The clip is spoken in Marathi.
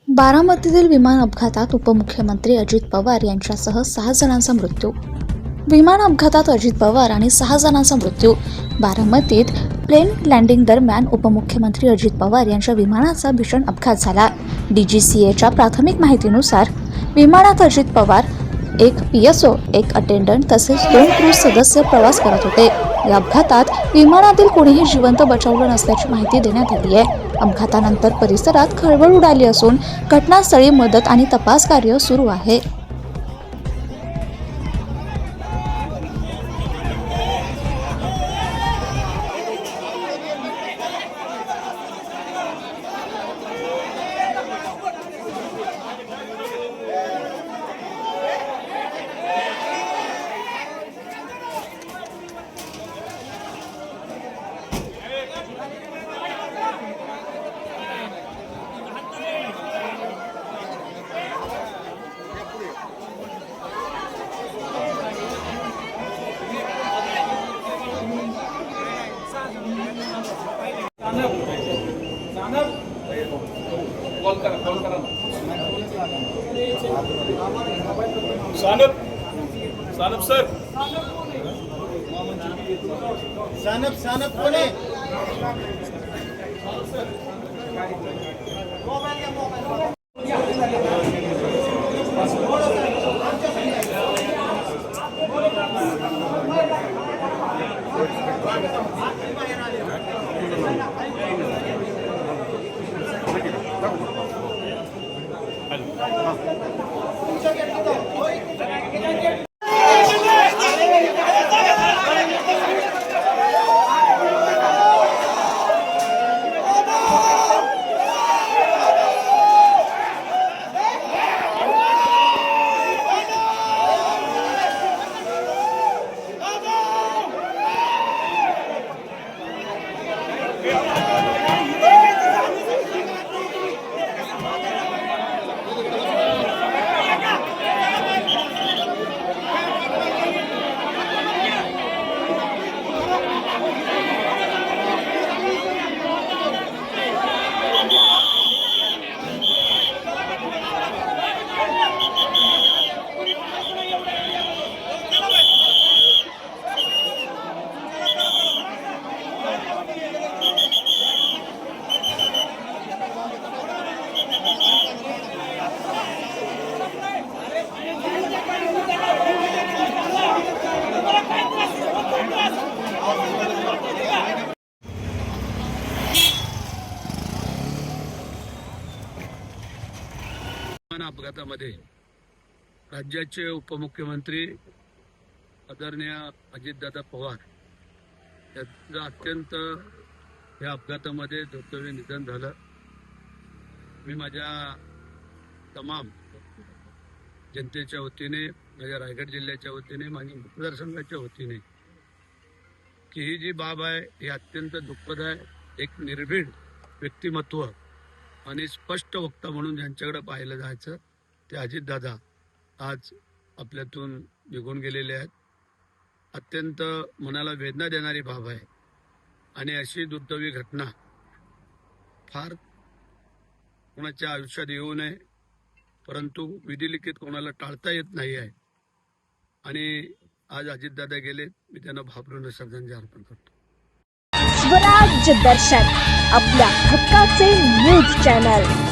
बारामतीतील विमान अपघातात उपमुख्यमंत्री अजित पवार यांच्यासह 6 जणांचा मृत्यू. विमान अपघातात अजित पवार आणि 6 जणांचा मृत्यू. बारामतीत प्लेन लँडिंग दरम्यान उपमुख्यमंत्री अजित पवार यांच्या विमानाचा भीषण अपघात झाला. DGCAच्या प्राथमिक माहितीनुसार विमानात अजित पवार, एक PSO, एक अटेंडंट तसेच 2 क्रू सदस्य प्रवास करत होते. या अपघातात विमानातील कोणीही जिवंत बचावलं नसल्याची माहिती देण्यात आली आहे. अपघातानंतर परिसरात खळबळ उडाली असून घटनास्थळी मदत आणि तपास कार्य सुरू आहे. सानप सर सानप कोण आहे? अपघातामध्ये राज्याचे उपमुख्यमंत्री आदरणीय अजितदादा पवार यांचं अत्यंत या अपघातामध्ये दुर्दैवी निधन झालं. मी माझ्या तमाम जनतेच्या वतीने, माझ्या रायगड जिल्ह्याच्या वतीने, माझ्या मतदारसंघाच्या वतीने की ही जी बाब आहे ही अत्यंत दुःखद आहे. एक निर्भीड व्यक्तिमत्व आणि स्पष्ट वक्ता म्हणून ज्यांच्याकडे पाहिलं जायचं ते अजितदादा आज आपल्यातून निघून गेलेले आहेत. अत्यंत मनाला वेदना देणारी बाब आहे आणि अशी दुर्दैवी घटना फार कोणाच्या आयुष्यात येऊ नये, परंतु विधिलिखित कोणाला टाळता येत नाही आहे. आणि आज अजितदादा गेले, मी त्यांना भावपूर्ण श्रद्धांजली अर्पण करतो. स्वराज्य दर्शन आपल्या हक्काचे न्यूज चॅनल.